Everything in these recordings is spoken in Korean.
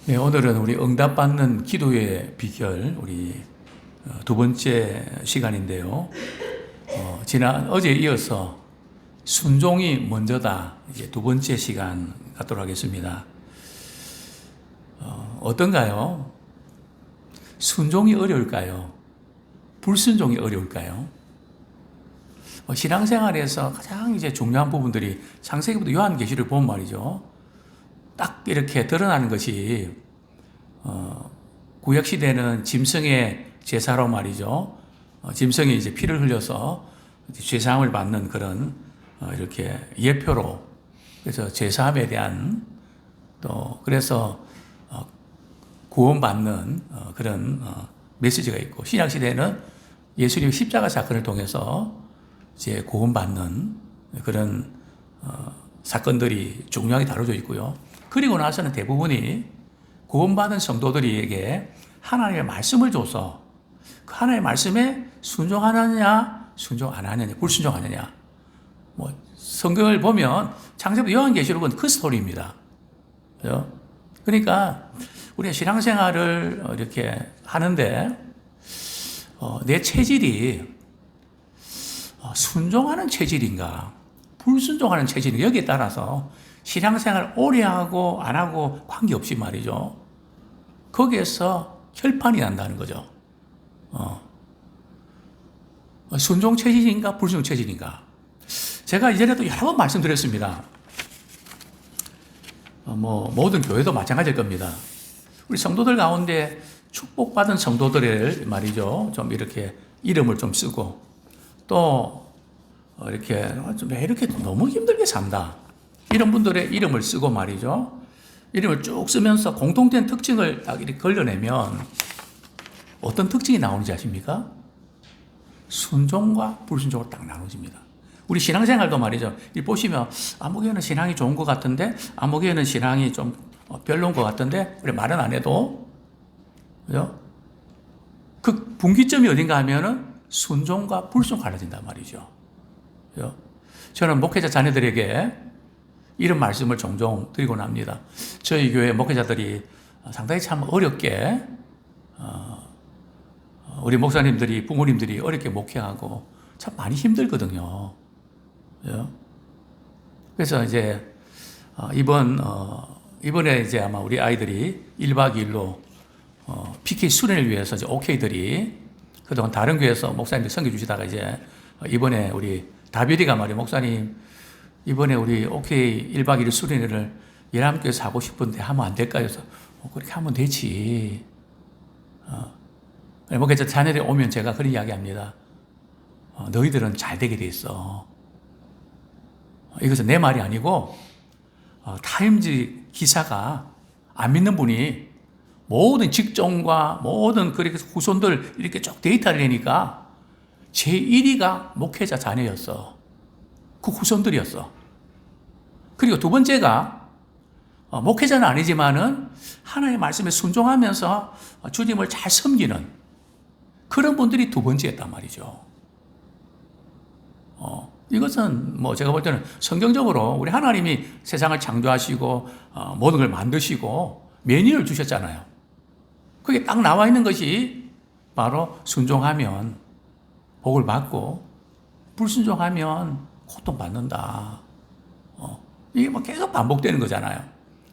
네, 오늘은 우리 응답받는 기도의 비결, 우리 두 번째 시간인데요. 어제에 이어서 순종이 먼저다, 이제 두 번째 시간 갖도록 하겠습니다. 어떤가요? 순종이 어려울까요? 불순종이 어려울까요? 신앙생활에서 가장 이제 중요한 부분들이 창세기부터 요한계시를 보면 말이죠. 딱 이렇게 드러나는 것이 구약 시대는 짐승의 제사로 말이죠. 짐승이 이제 피를 흘려서 죄사함을 받는 그런 이렇게 예표로, 그래서 제사함에 대한 또 그래서 구원받는 그런 메시지가 있고, 신약 시대는 예수님의 십자가 사건을 통해서 이제 구원받는 그런 사건들이 중요하게 다뤄져 있고요. 그리고 나서는 대부분이 구원받은 성도들에게 하나님의 말씀을 줘서 그 하나님의 말씀에 순종하느냐, 순종 안 하느냐, 불순종하느냐. 성경을 보면 창세부터 요한계시록은 그 스토리입니다. 그죠? 그러니까 우리가 신앙생활을 이렇게 하는데 내 체질이 순종하는 체질인가, 불순종하는 체질인가, 여기에 따라서 신앙생활 오래 하고 안 하고 관계없이 말이죠. 거기에서 혈판이 난다는 거죠. 순종 체질인가, 불순종 체질인가. 제가 이전에도 여러 번 말씀드렸습니다. 모든 교회도 마찬가지일 겁니다. 우리 성도들 가운데 축복받은 성도들을 말이죠. 좀 이렇게 이름을 좀 쓰고, 또 이렇게 왜 이렇게 너무 힘들게 산다, 이런 분들의 이름을 쓰고 말이죠. 이름을 쭉 쓰면서 공통된 특징을 딱 이렇게 걸러내면 어떤 특징이 나오는지 아십니까? 순종과 불순종으로 딱 나눠집니다. 우리 신앙생활도 말이죠. 이 보시면 아무개는 신앙이 좋은 것 같은데, 아무개는 신앙이 좀 별로인 것 같은데, 그래 말은 안 해도, 그죠? 그 분기점이 어딘가 하면은 순종과 불순종 갈라진단 말이죠. 그죠? 저는 목회자 자녀들에게 이런 말씀을 종종 드리곤 합니다. 저희 교회 목회자들이 상당히 참 어렵게, 우리 목사님들이, 부모님들이 어렵게 목회하고 참 많이 힘들거든요. 그래서 이제 이번에 이제 아마 우리 아이들이 1박 2일로 PK 수련을 위해서 이제 OK들이 그동안 다른 교회에서 목사님들 섬겨주시다가 이제 이번에 우리 다비디가 말이에요. 목사님, 이번에 우리 OK 1박 2일 수련회를 예람교회에서 하고 싶은데 하면 안 될까요? 그래서 그렇게 하면 되지. 목회자 자녀들이 오면 제가 그런 이야기 합니다. 너희들은 잘 되게 돼 있어. 이것은 내 말이 아니고 타임즈 기사가 안 믿는 분이 모든 직종과 모든 그렇게 후손들 이렇게 쭉 데이터를 내니까 제1위가 목회자 자녀였어. 그 후손들이었어. 그리고 두 번째가 목회자는 아니지만은 하나님의 말씀에 순종하면서 주님을 잘 섬기는 그런 분들이 두 번째였단 말이죠. 이것은 제가 볼 때는 성경적으로 우리 하나님이 세상을 창조하시고 모든 걸 만드시고 매뉴얼을 주셨잖아요. 그게 딱 나와 있는 것이 바로 순종하면 복을 받고 불순종하면 고통받는다. 이게 계속 반복되는 거잖아요.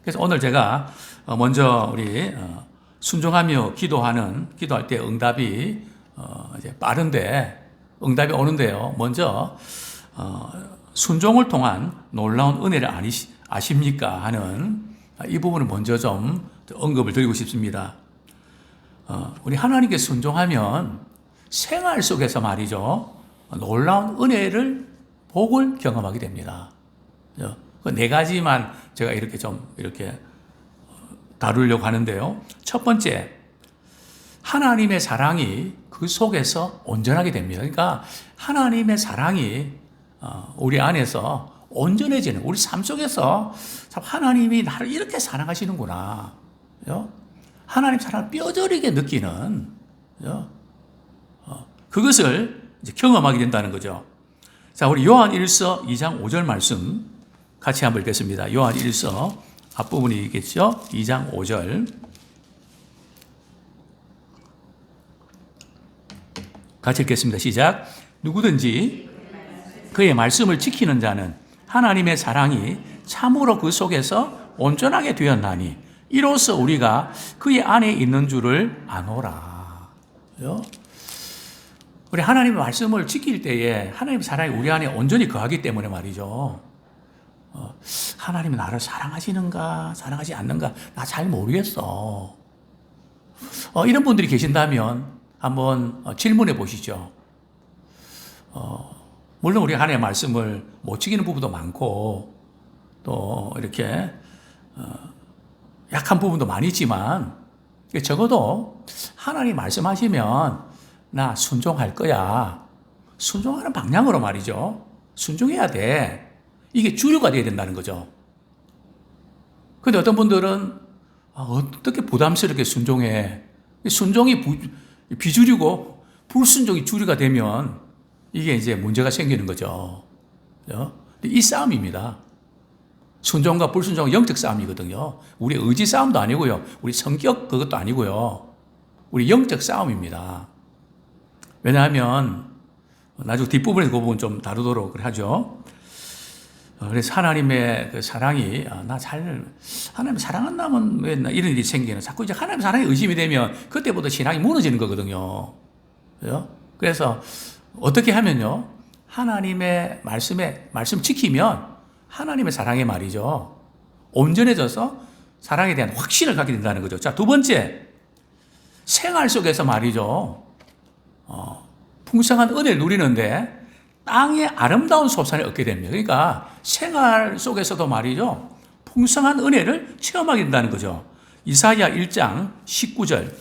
그래서 오늘 제가 먼저 우리 순종하며 기도할 때 응답이 이제 빠른데 응답이 오는데요. 먼저 순종을 통한 놀라운 은혜를 아십니까 하는 이 부분을 먼저 좀 언급을 드리고 싶습니다. 우리 하나님께 순종하면 생활 속에서 말이죠, 놀라운 은혜를, 복을 경험하게 됩니다. 그 네 가지만 제가 이렇게 다루려고 하는데요. 첫 번째, 하나님의 사랑이 그 속에서 온전하게 됩니다. 그러니까 하나님의 사랑이 우리 안에서 온전해지는, 우리 삶 속에서 참 하나님이 나를 이렇게 사랑하시는구나, 하나님 사랑을 뼈저리게 느끼는, 그것을 이제 경험하게 된다는 거죠. 자, 우리 요한 1서 2장 5절 말씀 같이 한번 읽겠습니다. 요한 1서 앞부분이겠죠? 2장 5절. 같이 읽겠습니다. 시작. 누구든지 그의 말씀을 지키는 자는 하나님의 사랑이 참으로 그 속에서 온전하게 되었나니 이로써 우리가 그의 안에 있는 줄을 아노라. 우리 하나님의 말씀을 지킬 때에 하나님의 사랑이 우리 안에 온전히 거하기 때문에 말이죠. 하나님이 나를 사랑하시는가 사랑하지 않는가 나 잘 모르겠어. 이런 분들이 계신다면 한번 질문해 보시죠. 물론 우리 하나님의 말씀을 못 지키는 부분도 많고 또 이렇게 약한 부분도 많이 있지만 적어도 하나님 말씀하시면 나 순종할 거야. 순종하는 방향으로 말이죠. 순종해야 돼. 이게 주류가 돼야 된다는 거죠. 그런데 어떤 분들은 어떻게 부담스럽게 순종해. 순종이 비주류고 불순종이 주류가 되면 이게 이제 문제가 생기는 거죠. 이 싸움입니다. 순종과 불순종은 영적 싸움이거든요. 우리 의지 싸움도 아니고요. 우리 성격 그것도 아니고요. 우리 영적 싸움입니다. 왜냐하면 나중에 뒷부분에서 그 부분 좀 다루도록 하죠. 그래서 하나님의 그 사랑이 하나님 사랑한다면 왜 이런 일이 생기는 자꾸 이제 하나님 사랑이 의심이 되면 그때부터 신앙이 무너지는 거거든요. 그래서 어떻게 하면요 하나님의 말씀 지키면 하나님의 사랑에 말이죠 온전해져서 사랑에 대한 확신을 갖게 된다는 거죠. 자, 두 번째 생활 속에서 말이죠 풍성한 은혜를 누리는데 땅의 아름다운 소산을 얻게 됩니다. 그러니까 생활 속에서도 말이죠 풍성한 은혜를 체험하게 된다는 거죠. 이사야 1장 19절.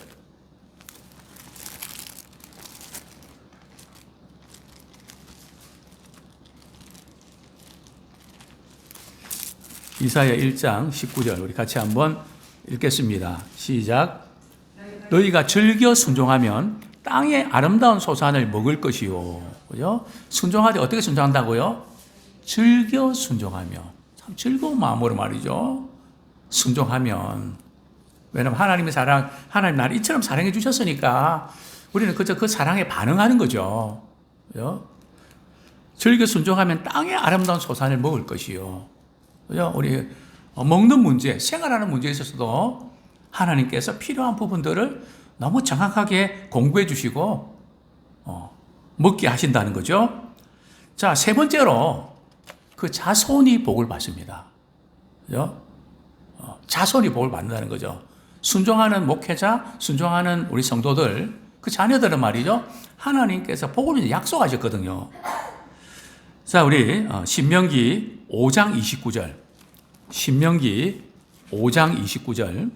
이사야 1장 19절 우리 같이 한번 읽겠습니다. 시작. 너희가 즐겨 순종하면 땅의 아름다운 소산을 먹을 것이요. 그죠? 순종할 때 어떻게 순종한다고요? 즐겨 순종하며. 참 즐거운 마음으로 말이죠. 순종하면. 왜냐하면 하나님의 사랑, 하나님 나를 이처럼 사랑해 주셨으니까 우리는 그저 그 사랑에 반응하는 거죠. 그죠? 즐겨 순종하면 땅의 아름다운 소산을 먹을 것이요. 그죠? 우리 먹는 문제, 생활하는 문제에 있어서도 하나님께서 필요한 부분들을 너무 정확하게 공부해 주시고 먹게 하신다는 거죠. 자, 세 번째로 그 자손이 복을 받습니다. 그죠? 자손이 복을 받는다는 거죠. 순종하는 목회자, 순종하는 우리 성도들, 그 자녀들은 말이죠. 하나님께서 복을 약속하셨거든요. 자, 우리 신명기 5장 29절. 신명기 5장 29절.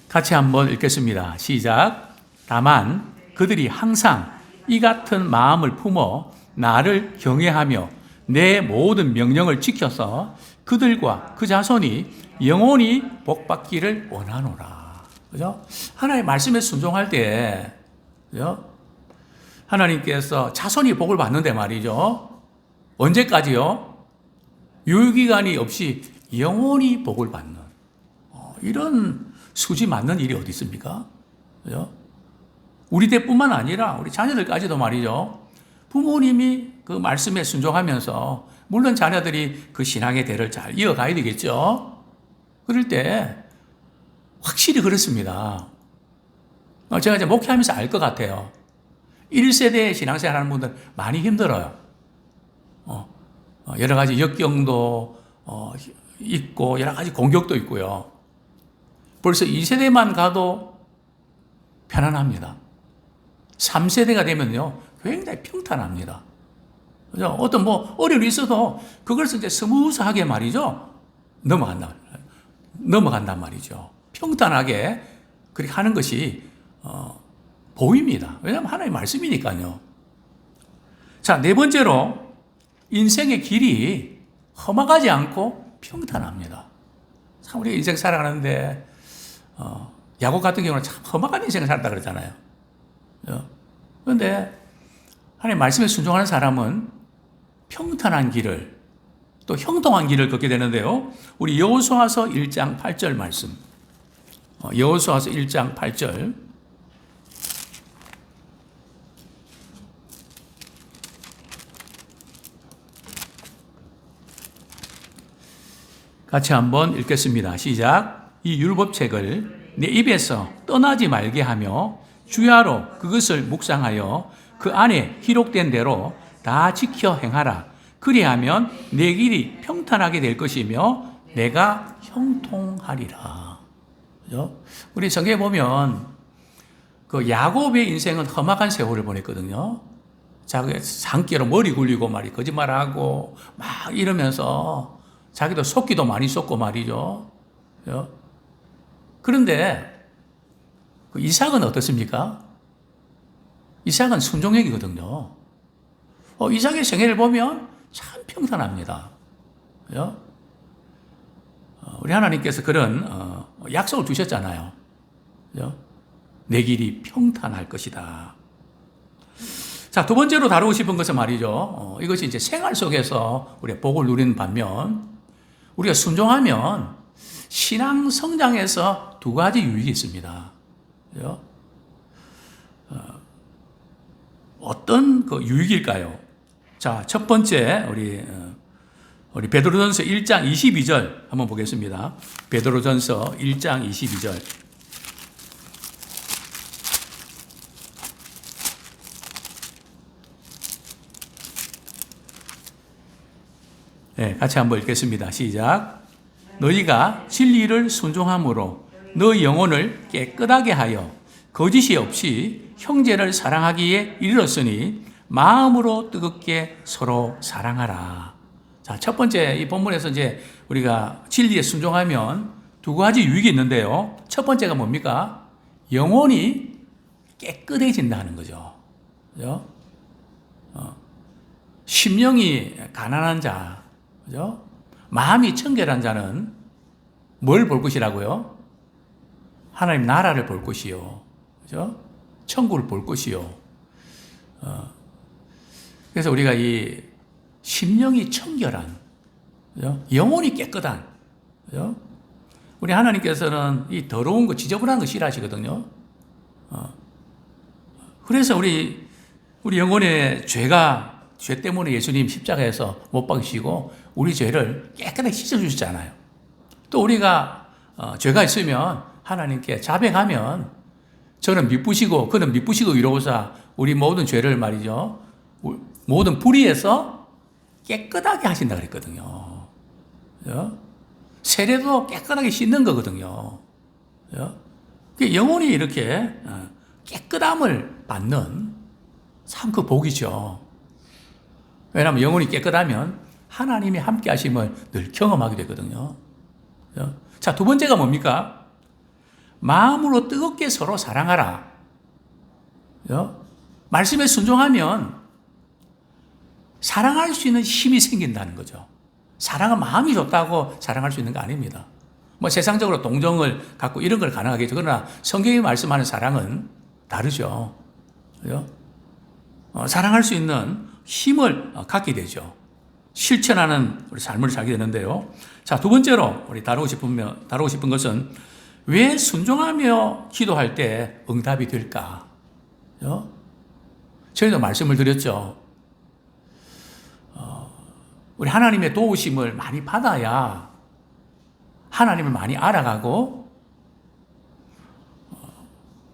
같이 한번 읽겠습니다. 시작. 다만 그들이 항상 이 같은 마음을 품어 나를 경외하며 내 모든 명령을 지켜서 그들과 그 자손이 영원히 복받기를 원하노라. 그죠? 하나님의 말씀에 순종할 때, 그죠? 하나님께서 자손이 복을 받는데 말이죠. 언제까지요? 유효기간이 없이 영원히 복을 받는. 이런 수지 맞는 일이 어디 있습니까? 그죠? 우리 때뿐만 아니라 우리 자녀들까지도 말이죠. 부모님이 그 말씀에 순종하면서 물론 자녀들이 그 신앙의 대를 잘 이어가야 되겠죠. 그럴 때 확실히 그렇습니다. 제가 이제 목회하면서 알 것 같아요. 1세대 신앙생활 하는 분들 많이 힘들어요. 여러 가지 역경도 있고 여러 가지 공격도 있고요. 벌써 2세대만 가도 편안합니다. 3세대가 되면요, 굉장히 평탄합니다. 그죠? 어떤 어려움이 있어도 그걸 이제 스무스하게 말이죠. 넘어간단 말이죠. 평탄하게 그렇게 하는 것이, 보입니다. 왜냐하면 하나님의 말씀이니까요. 자, 네 번째로, 인생의 길이 험악하지 않고 평탄합니다. 참, 우리가 인생 살아가는데, 야곱 같은 경우는 참 험악한 인생을 살았다 그러잖아요. 그런데 하나님 말씀에 순종하는 사람은 평탄한 길을 또 형통한 길을 걷게 되는데요. 우리 여호수아서 1장 8절 말씀. 여호수아서 1장 8절. 같이 한번 읽겠습니다. 시작. 이 율법책을 내 입에서 떠나지 말게 하며 주야로 그것을 묵상하여 그 안에 기록된 대로 다 지켜 행하라. 그리하면 내 길이 평탄하게 될 것이며 내가 형통하리라. 그죠? 우리 성경에 보면 그 야곱의 인생은 험악한 세월을 보냈거든요. 자기 산기로 머리 굴리고 말이 거짓말하고 막 이러면서 자기도 속기도 많이 쏟고 말이죠. 그런데 그 이삭은 어떻습니까? 이삭은 순종형이거든요. 이삭의 생애를 보면 참 평탄합니다. 우리 하나님께서 그런 약속을 주셨잖아요. 내 길이 평탄할 것이다. 자, 두 번째로 다루고 싶은 것은 말이죠. 이것이 이제 생활 속에서 우리가 복을 누리는 반면 우리가 순종하면 신앙 성장에서 두 가지 유익이 있습니다. 어떤 그 유익일까요? 자, 첫 번째 우리 베드로전서 1장 22절 한번 보겠습니다. 베드로전서 1장 22절. 네, 같이 한번 읽겠습니다. 시작. 너희가 진리를 순종함으로 너희 영혼을 깨끗하게 하여 거짓이 없이 형제를 사랑하기에 이르렀으니 마음으로 뜨겁게 서로 사랑하라. 자, 첫 번째 이 본문에서 이제 우리가 진리에 순종하면 두 가지 유익이 있는데요. 첫 번째가 뭡니까? 영혼이 깨끗해진다는 거죠. 그죠? 심령이 가난한 자, 그죠? 마음이 청결한 자는 뭘 볼 것이라고요? 하나님 나라를 볼 것이요. 그죠? 천국을 볼 것이요. 그래서 우리가 이 심령이 청결한, 그죠? 영혼이 깨끗한, 그죠? 우리 하나님께서는 이 더러운 거, 지저분한 거 싫어하시거든요. 그래서 우리 영혼의 죄 때문에 예수님 십자가에서 못 박으시고 우리 죄를 깨끗하게 씻어주셨잖아요. 또 우리가 죄가 있으면 하나님께 자백하면 저는 미쁘시고 그는 미쁘시고 이러고서 우리 모든 죄를 말이죠. 모든 불의에서 깨끗하게 하신다 그랬거든요. 세례도 깨끗하게 씻는 거거든요. 영혼이 이렇게 깨끗함을 받는 참 그 복이죠. 왜냐하면 영혼이 깨끗하면 하나님이 함께 하심을 늘 경험하게 되거든요. 자, 두 번째가 뭡니까? 마음으로 뜨겁게 서로 사랑하라. 말씀에 순종하면 사랑할 수 있는 힘이 생긴다는 거죠. 사랑은 마음이 좋다고 사랑할 수 있는 거 아닙니다. 뭐 세상적으로 동정을 갖고 이런 걸 가능하겠죠. 그러나 성경이 말씀하는 사랑은 다르죠. 사랑할 수 있는 힘을 갖게 되죠. 실천하는 우리 삶을 살게 되는데요. 자, 두 번째로 우리 다루고 싶은 것은 왜 순종하며 기도할 때 응답이 될까? 저희도 말씀을 드렸죠. 우리 하나님의 도우심을 많이 받아야 하나님을 많이 알아가고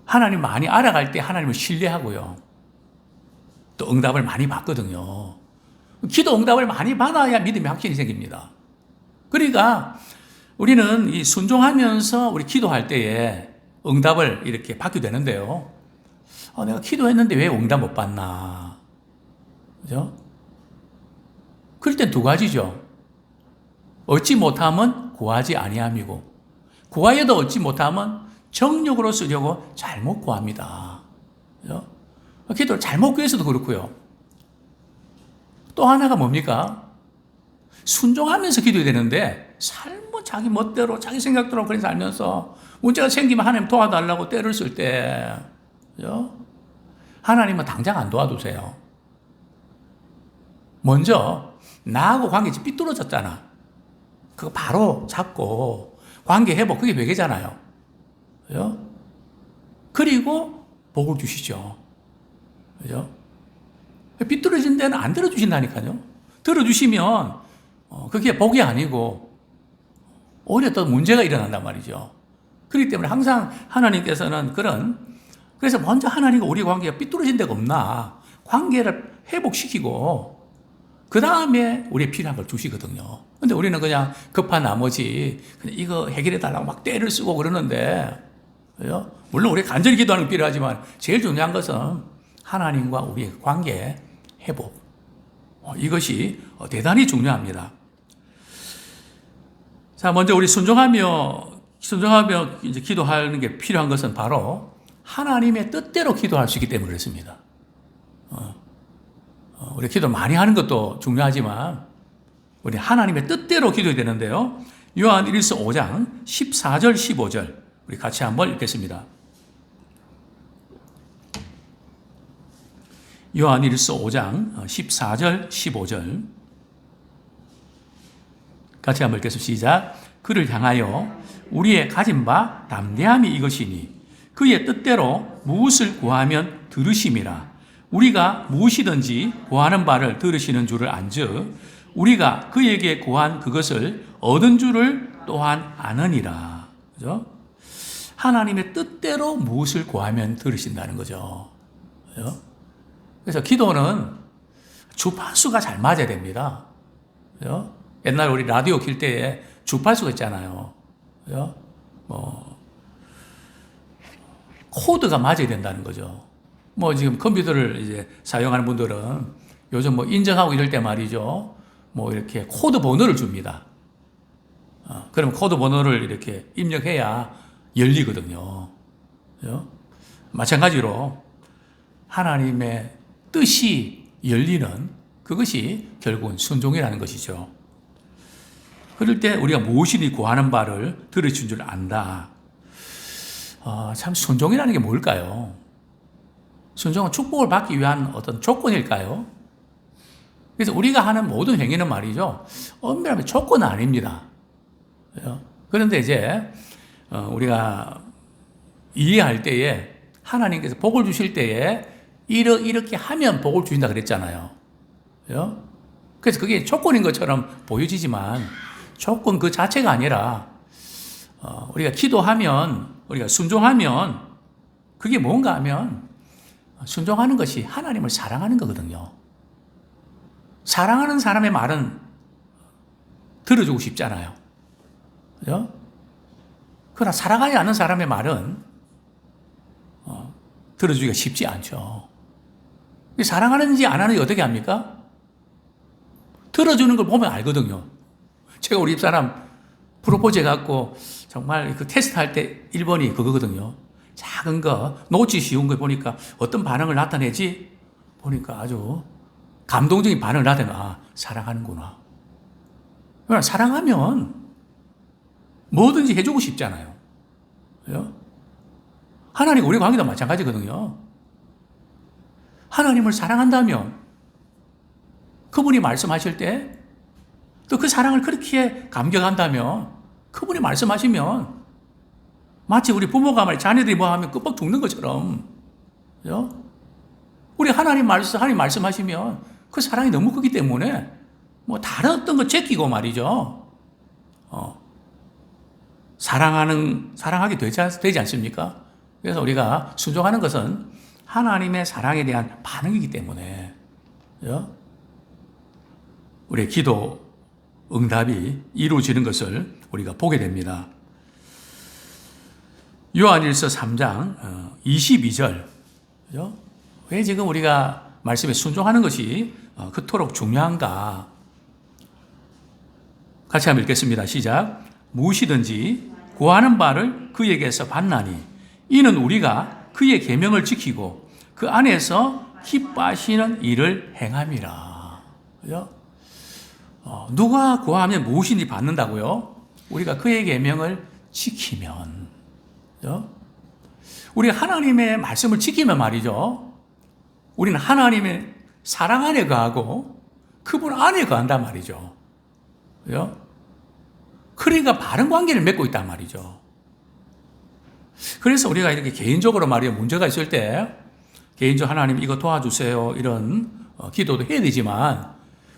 하나님을 많이 알아갈 때 하나님을 신뢰하고요. 또 응답을 많이 받거든요. 기도 응답을 많이 받아야 믿음의 확신이 생깁니다. 그러니까 우리는 이 순종하면서 우리 기도할 때에 응답을 이렇게 받게 되는데요. 내가 기도했는데 왜 응답 못 받나? 그죠? 그럴 땐 두 가지죠. 얻지 못하면 구하지 아니함이고, 구하여도 얻지 못하면 정욕으로 쓰려고 잘못 구합니다. 그죠? 기도를 잘못 구해서도 그렇고요. 또 하나가 뭡니까? 순종하면서 기도해야 되는데 삶은 자기 멋대로 자기 생각대로 그렇게 살면서 문제가 생기면 하나님 도와달라고 때를 쓸 때 하나님은 당장 안 도와주세요. 먼저 나하고 관계 삐뚤어졌잖아. 그거 바로 잡고 관계 회복, 그게 회개잖아요. 그죠? 그리고 복을 주시죠. 그죠? 삐뚤어진 데는 안 들어주신다니까요. 들어주시면 그게 복이 아니고 오히려 또 문제가 일어난단 말이죠. 그렇기 때문에 항상 하나님께서는 그래서 먼저 하나님과 우리 관계가 삐뚤어진 데가 없나 관계를 회복시키고 그 다음에 우리의 필요한 걸 주시거든요. 근데 우리는 그냥 급한 나머지 그냥 이거 해결해 달라고 막 때를 쓰고 그러는데, 그죠? 물론 우리 간절히 기도하는 게 필요하지만 제일 중요한 것은 하나님과 우리의 관계 회복. 이것이 대단히 중요합니다. 자, 먼저 우리 순종하며 이제 기도하는 게 필요한 것은 바로 하나님의 뜻대로 기도할 수 있기 때문에 그렇습니다. 우리 기도 많이 하는 것도 중요하지만 우리 하나님의 뜻대로 기도해야 되는데요. 요한 1서 5장 14절 15절 우리 같이 한번 읽겠습니다. 요한 1서 5장 14절 15절 같이 한번 읽겠습니다. 시작. 그를 향하여 우리의 가진 바 담대함이 이것이니 그의 뜻대로 무엇을 구하면 들으심이라. 우리가 무엇이든지 구하는 바를 들으시는 줄을 안즉 우리가 그에게 구한 그것을 얻은 줄을 또한 아느니라. 그죠? 하나님의 뜻대로 무엇을 구하면 들으신다는 거죠. 그죠? 그래서 기도는 주파수가 잘 맞아야 됩니다. 그죠? 옛날 우리 라디오 킬 때에 주파수가 있잖아요. 그죠? 코드가 맞아야 된다는 거죠. 지금 컴퓨터를 이제 사용하는 분들은 요즘 인증하고 이럴 때 말이죠. 이렇게 코드 번호를 줍니다. 그럼 코드 번호를 이렇게 입력해야 열리거든요. 그죠? 마찬가지로 하나님의 뜻이 열리는 그것이 결국은 순종이라는 것이죠. 그럴 때 우리가 무엇이니 구하는 바를 들으신 줄 안다. 참 순종이라는 게 뭘까요? 순종은 축복을 받기 위한 어떤 조건일까요? 그래서 우리가 하는 모든 행위는 말이죠. 엄밀하면 조건은 아닙니다. 그런데 이제 우리가 이해할 때에 하나님께서 복을 주실 때에 이렇게 하면 복을 주신다 그랬잖아요. 그래서 그게 조건인 것처럼 보여지지만 조건 그 자체가 아니라 우리가 기도하면 우리가 순종하면 그게 뭔가 하면 순종하는 것이 하나님을 사랑하는 거거든요. 사랑하는 사람의 말은 들어주고 싶잖아요. 그죠? 그러나 사랑하지 않는 사람의 말은 들어주기가 쉽지 않죠. 사랑하는지 안 하는지 어떻게 합니까? 들어주는 걸 보면 알거든요. 제가 우리 집사람 프로포즈 해갖고 정말 그 테스트 할 때 1번이 그거거든요. 작은 거, 놓치 쉬운 거 보니까 어떤 반응을 나타내지? 보니까 아주 감동적인 반응을 나타내. 사랑하는구나. 그러나 사랑하면 뭐든지 해주고 싶잖아요. 그죠? 하나님과 우리 관계도 마찬가지거든요. 하나님을 사랑한다면 그분이 말씀하실 때 또 그 사랑을 그렇게 감격한다면 그분이 말씀하시면 마치 우리 부모가 말이야 자녀들이 뭐 하면 끄뻑 죽는 것처럼, 그죠? 우리 하나님 말씀하시면 그 사랑이 너무 크기 때문에 다른 어떤 거 제끼고 말이죠. 사랑하게 되지 않습니까? 그래서 우리가 순종하는 것은 하나님의 사랑에 대한 반응이기 때문에, 그죠? 우리의 기도 응답이 이루어지는 것을 우리가 보게 됩니다. 요한일서 3장 22절. 그죠? 왜 지금 우리가 말씀에 순종하는 것이 그토록 중요한가? 같이 한번 읽겠습니다. 시작. 무엇이든지 구하는 바를 그에게서 받나니 이는 우리가 그의 계명을 지키고 그 안에서 기뻐하시는 일을 행함이라. 그죠? 누가 구하면 무엇이든지 받는다고요? 우리가 그의 계명을 지키면. 그죠? 우리 하나님의 말씀을 지키면 말이죠. 우리는 하나님의 사랑 안에 거하고 그분 안에 거한단 말이죠. 그죠? 그러니까 바른 관계를 맺고 있단 말이죠. 그래서 우리가 이렇게 개인적으로 말이에요. 문제가 있을 때 개인적으로 하나님 이거 도와주세요. 이런 기도도 해야 되지만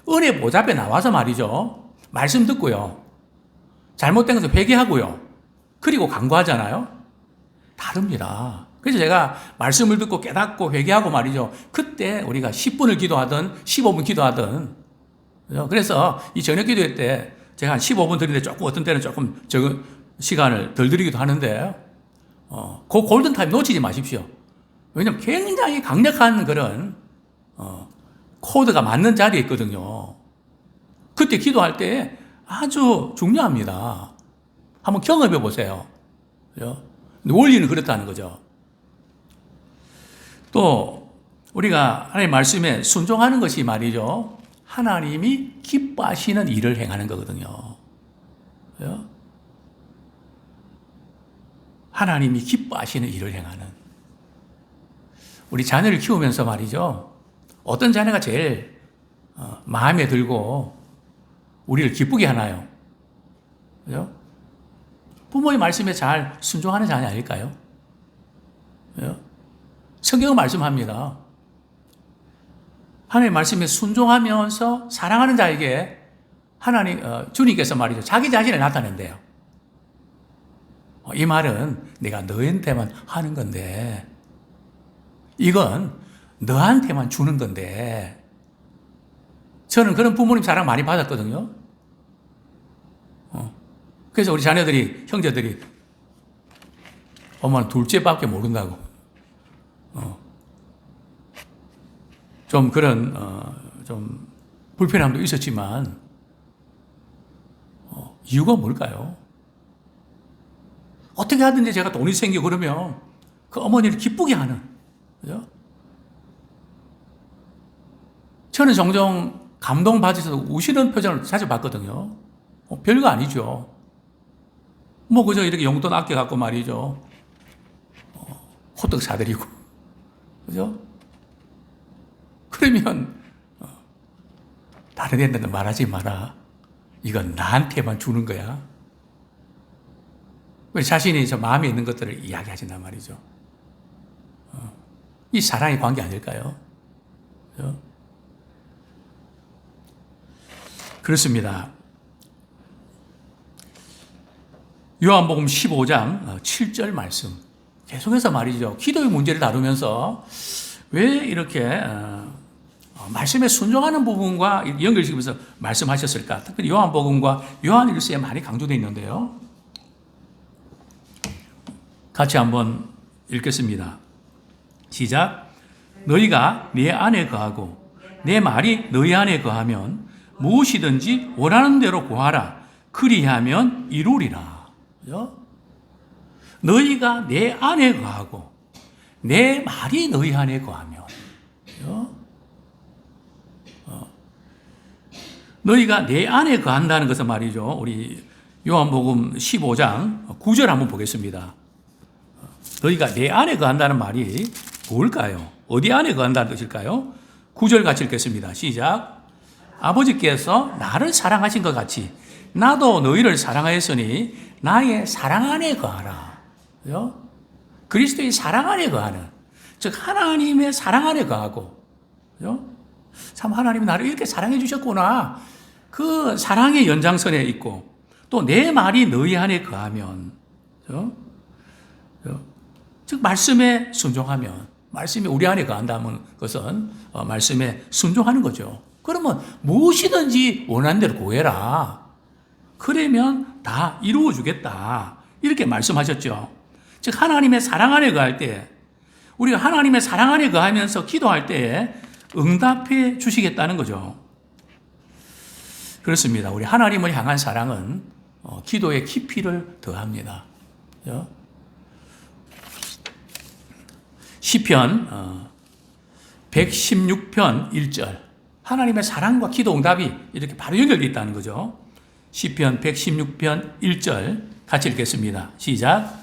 은혜 보좌 앞에 나와서 말이죠. 말씀 듣고요. 잘못된 것을 회개하고요. 그리고 간구하잖아요. 다릅니다. 그래서 제가 말씀을 듣고 깨닫고 회개하고 말이죠. 그때 우리가 10분을 기도하든 15분 기도하든 그래서 이 저녁 기도회 때 제가 한 15분 드리는데 조금 어떤 때는 조금 적은 시간을 덜 드리기도 하는데 그 골든타임 놓치지 마십시오. 왜냐하면 굉장히 강력한 그런 코드가 맞는 자리에 있거든요. 그때 기도할 때 아주 중요합니다. 한번 경험해 보세요. 원리는 그렇다는 거죠. 또 우리가 하나님의 말씀에 순종하는 것이 말이죠. 하나님이 기뻐하시는 일을 행하는 거거든요. 하나님이 기뻐하시는 일을 행하는. 우리 자녀를 키우면서 말이죠. 어떤 자녀가 제일 마음에 들고 우리를 기쁘게 하나요? 그죠? 부모의 말씀에 잘 순종하는 자녀 아닐까요? 그죠? 성경은 말씀합니다. 하나님의 말씀에 순종하면서 사랑하는 자에게 주님께서 말이죠. 자기 자신을 나타낸대요. 이 말은 내가 너한테만 하는 건데, 이건 너한테만 주는 건데, 저는 그런 부모님 사랑 많이 받았거든요. 그래서 우리 자녀들이, 형제들이, 엄마는 둘째밖에 모른다고. 좀 그런, 좀 불편함도 있었지만, 이유가 뭘까요? 어떻게 하든지 제가 돈이 생기고 그러면 그 어머니를 기쁘게 하는, 그죠? 저는 종종 감동받으셔서 우시는 표정을 자주 봤거든요. 별거 아니죠. 뭐, 그저 이렇게 용돈 아껴갖고 말이죠. 호떡 사드리고. 그죠? 그러면, 다른 애들은 말하지 마라. 이건 나한테만 주는 거야. 우리 자신이 저 마음에 있는 것들을 이야기하신단 말이죠. 이 사랑의 관계 아닐까요? 그죠? 그렇습니다. 요한복음 15장 7절 말씀. 계속해서 말이죠. 기도의 문제를 다루면서 왜 이렇게 말씀에 순종하는 부분과 연결시키면서 말씀하셨을까? 특별히 요한복음과 요한일서에 많이 강조되어 있는데요. 같이 한번 읽겠습니다. 시작. 너희가 내 안에 거하고 내 말이 너희 안에 거하면 무엇이든지 원하는 대로 구하라. 그리하면 이루리라. 그죠? 너희가 내 안에 거하고 내 말이 너희 안에 거하면, 그죠? 너희가 내 안에 거한다는 것은 말이죠. 우리 요한복음 15장 9절 한번 보겠습니다. 너희가 내 안에 거한다는 말이 뭘까요? 어디 안에 거한다는 뜻일까요? 9절 같이 읽겠습니다. 시작. 아버지께서 나를 사랑하신 것 같이 나도 너희를 사랑하였으니 나의 사랑 안에 거하라. 그죠? 그리스도의 사랑 안에 거하는, 즉 하나님의 사랑 안에 거하고, 그죠? 참 하나님이 나를 이렇게 사랑해 주셨구나. 그 사랑의 연장선에 있고 또 내 말이 너희 안에 거하면, 그죠? 즉 말씀에 순종하면, 말씀이 우리 안에 거한다는 것은 말씀에 순종하는 거죠. 그러면 무엇이든지 원하는 대로 구해라. 그러면 다 이루어 주겠다. 이렇게 말씀하셨죠. 즉 하나님의 사랑 안에 거할 때, 우리가 하나님의 사랑 안에 거하면서 기도할 때에 응답해 주시겠다는 거죠. 그렇습니다. 우리 하나님을 향한 사랑은 기도의 깊이를 더합니다. 그죠? 시편 116편 1절. 하나님의 사랑과 기도 응답이 이렇게 바로 연결되어 있다는 거죠. 시편 116편 1절 같이 읽겠습니다. 시작.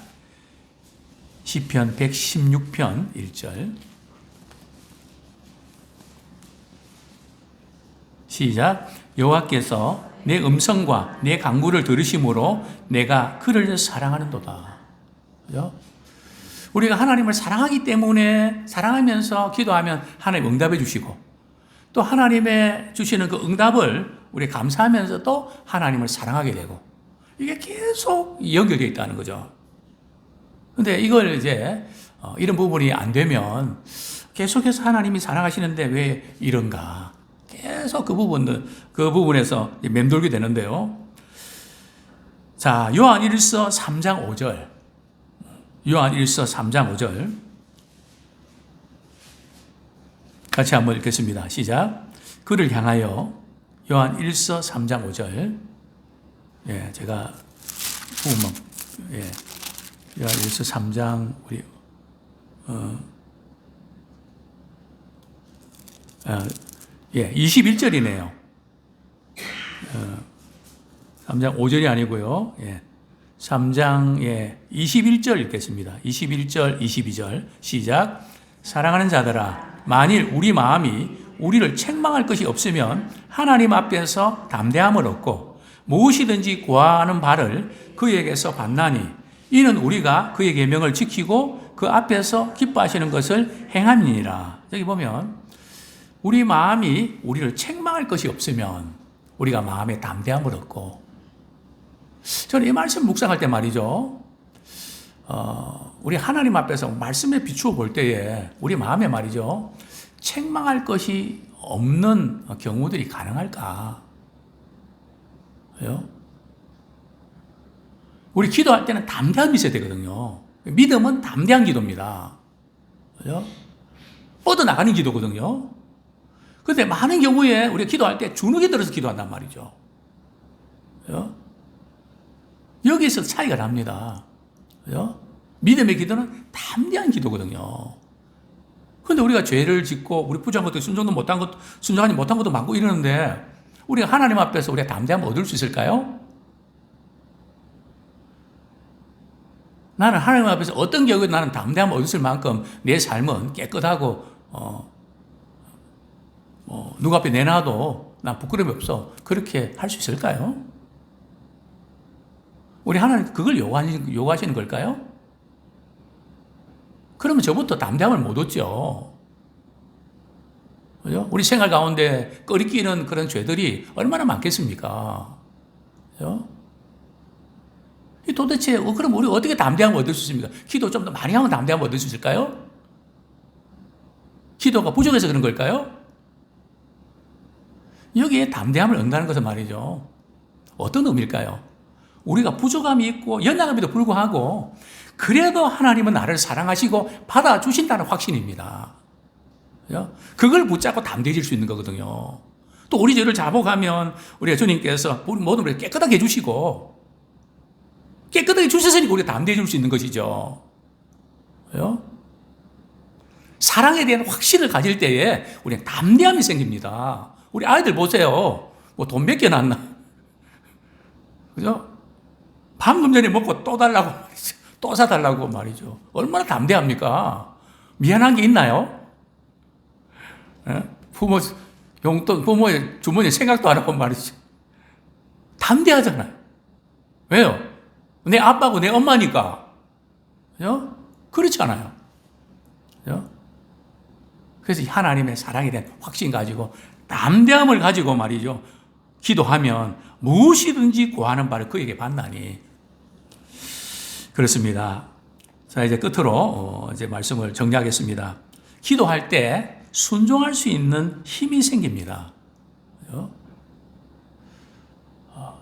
시편 116편 1절. 시작. 여호와께서 내 음성과 내 간구를 들으심으로 내가 그를 사랑하는도다. 그죠? 우리가 하나님을 사랑하기 때문에 사랑하면서 기도하면 하나님 응답해 주시고 또 하나님의 주시는 그 응답을 우리 감사하면서 또 하나님을 사랑하게 되고 이게 계속 연결되어 있다는 거죠. 근데 이걸 이제 이런 부분이 안 되면 계속해서 하나님이 사랑하시는데 왜 이런가? 계속 그 부분에서 맴돌게 되는데요. 자, 요한 1서 3장 5절. 요한 1서 3장 5절. 같이 한번 읽겠습니다. 시작. 그를 향하여 요한 1서 3장 5절. 예, 제가 부분만 요한 1서 3장 우리 예, 21절이네요. 3장 5절이 아니고요. 예. 3장 21절 읽겠습니다. 21절, 22절 시작. 사랑하는 자들아, 만일 우리 마음이 우리를 책망할 것이 없으면 하나님 앞에서 담대함을 얻고 무엇이든지 구하는 바를 그에게서 받나니 이는 우리가 그의 계명을 지키고 그 앞에서 기뻐하시는 것을 행함이니라. 여기 보면 우리 마음이 우리를 책망할 것이 없으면 우리가 마음에 담대함을 얻고 저는 이 말씀 묵상할 때 말이죠. 우리 하나님 앞에서 말씀에 비추어 볼 때에 우리 마음에 말이죠. 책망할 것이 없는 경우들이 가능할까? 우리 기도할 때는 담대함이 있어야 되거든요. 믿음은 담대한 기도입니다. 뻗어나가는 기도거든요. 그런데 많은 경우에 우리가 기도할 때 주눅이 들어서 기도한단 말이죠. 여기에서 차이가 납니다. 믿음의 기도는 담대한 기도거든요. 그런데 우리가 죄를 짓고 우리 부정한 것도 순종하지 못한 것도 많고 이러는데 우리가 하나님 앞에서 우리가 담대함을 얻을 수 있을까요? 나는 하나님 앞에서 어떤 경우에 나는 담대함을 얻을 만큼 내 삶은 깨끗하고 누구 앞에 내놔도 난 부끄러움이 없어. 그렇게 할 수 있을까요? 우리 하나님 그걸 요구하시는 걸까요? 그러면 저부터 담대함을 못 얻죠. 그죠? 우리 생활 가운데 꺼리끼는 그런 죄들이 얼마나 많겠습니까? 그죠? 도대체 그럼 우리 어떻게 담대함을 얻을 수 있습니까? 기도 좀 더 많이 하면 담대함을 얻을 수 있을까요? 기도가 부족해서 그런 걸까요? 여기에 담대함을 얻는다는 것은 말이죠. 어떤 의미일까요? 우리가 부족함이 있고 연약함에도 불구하고 그래도 하나님은 나를 사랑하시고 받아주신다는 확신입니다. 그걸 붙잡고 담대해질 수 있는 거거든요. 또 우리 죄를 자복하면 우리 주님께서 우리 모든 걸 깨끗하게 해주시고 깨끗하게 주셨으니까 우리가 담대해질 수 있는 것이죠. 사랑에 대한 확신을 가질 때에 우리는 담대함이 생깁니다. 우리 아이들 보세요. 뭐 돈 몇 개 났나? 그죠? 방금 전에 먹고 또 달라고 말이죠. 또 사달라고 말이죠. 얼마나 담대합니까? 미안한 게 있나요? 부모 용돈, 부모의 주머니 생각도 안 하고 말이죠. 담대하잖아요. 왜요? 내 아빠고 내 엄마니까. 그죠? 그렇지 않아요. 그죠? 그래서 하나님의 사랑에 대한 확신 가지고 담대함을 가지고 말이죠. 기도하면 무엇이든지 구하는 바를 그에게 받나니. 그렇습니다. 자, 이제 끝으로 이제 말씀을 정리하겠습니다. 기도할 때 순종할 수 있는 힘이 생깁니다.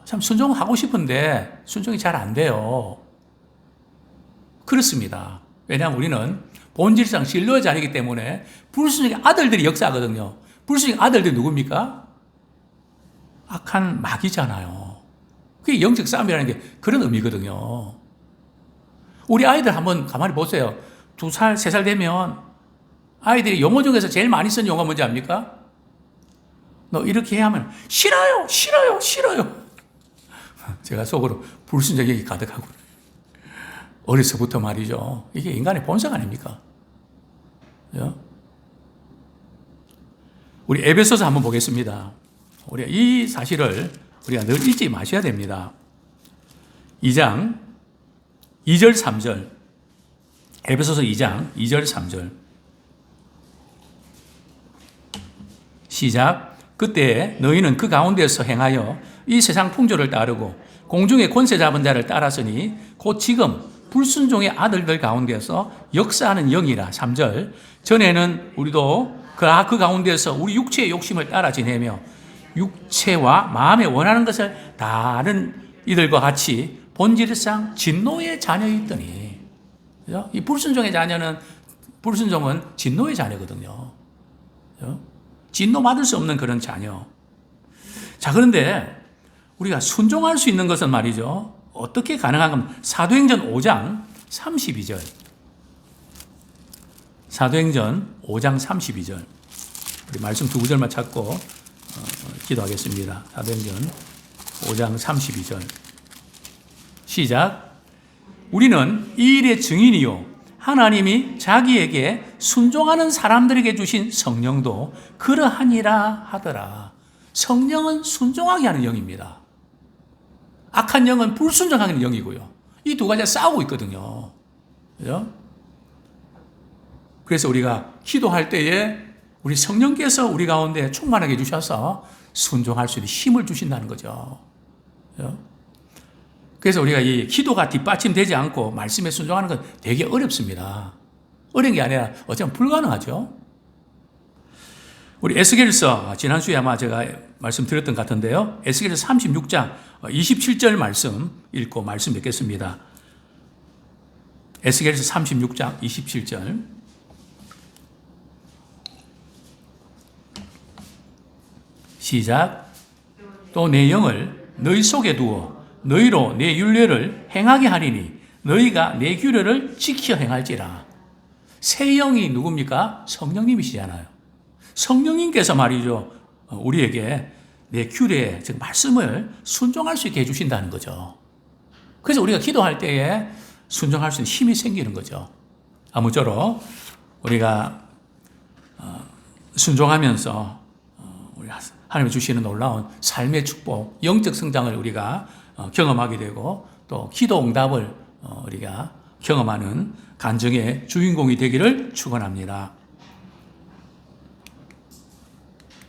참 순종하고 싶은데 순종이 잘 안 돼요. 그렇습니다. 왜냐하면 우리는 본질상 진로의 자녀이기 때문에 불순종의 아들들이 역사하거든요. 불순종의 아들들이 누굽니까? 악한 마귀잖아요. 그게 영적 싸움이라는 게 그런 의미거든요. 우리 아이들 한번 가만히 보세요. 2살, 3살 되면 아이들이 용어 중에서 제일 많이 쓰는 용어가 뭔지 압니까? 너 이렇게 해야 하면 싫어요, 싫어요, 싫어요. 제가 속으로 불순종이 가득하고 어려서부터 말이죠. 이게 인간의 본성 아닙니까? 우리 에베소서 한번 보겠습니다. 우리가 이 사실을 우리가 늘 잊지 마셔야 됩니다. 2장 2절 3절, 에베소서 2장 2절 3절 시작. 그때 너희는 그 가운데서 행하여 이 세상 풍조를 따르고 공중의 권세 잡은 자를 따랐으니 곧 지금 불순종의 아들들 가운데서 역사하는 영이라. 3절. 전에는 우리도 그 가운데서 우리 육체의 욕심을 따라 지내며 육체와 마음에 원하는 것을 다른 이들과 같이 본질상 진노의 자녀였더니, 그죠? 이 불순종은 진노의 자녀거든요. 그죠? 진노 받을 수 없는 그런 자녀. 자, 그런데 우리가 순종할 수 있는 것은 말이죠. 어떻게 가능한가? 사도행전 5장 32절. 사도행전 5장 32절. 우리 말씀 두 구절만 찾고 기도하겠습니다. 사도행전 5장 32절. 시작. 우리는 이 일의 증인이요 하나님이 자기에게 순종하는 사람들에게 주신 성령도 그러하니라 하더라. 성령은 순종하게 하는 영입니다. 악한 영은 불순종하는 영이고요. 이 두 가지가 싸우고 있거든요. 그죠? 그래서 우리가 기도할 때에 우리 성령께서 우리 가운데 충만하게 주셔서 순종할 수 있는 힘을 주신다는 거죠. 그죠? 그래서 우리가 이 기도가 뒷받침되지 않고 말씀에 순종하는 건 되게 어렵습니다. 어려운 게 아니라 어쩌면 불가능하죠. 우리 에스겔서 지난주에 아마 제가 말씀드렸던 것 같은데요. 에스겔서 36장 27절 말씀 읽고 말씀 맺겠습니다. 에스겔서 36장 27절 시작. 또 내 영을 너희 속에 두어 너희로 내 율례를 행하게 하리니 너희가 내 규례를 지켜 행할지라. 새 영이 누굽니까? 성령님이시잖아요. 성령님께서 말이죠, 우리에게 내 규례, 즉 말씀을 순종할 수 있게 해주신다는 거죠. 그래서 우리가 기도할 때에 순종할 수 있는 힘이 생기는 거죠. 아무쪼록 우리가 순종하면서 우리 하나님이 주시는 놀라운 삶의 축복, 영적 성장을 우리가 경험하게 되고 또 기도 응답을 우리가 경험하는 간증의 주인공이 되기를 축원합니다.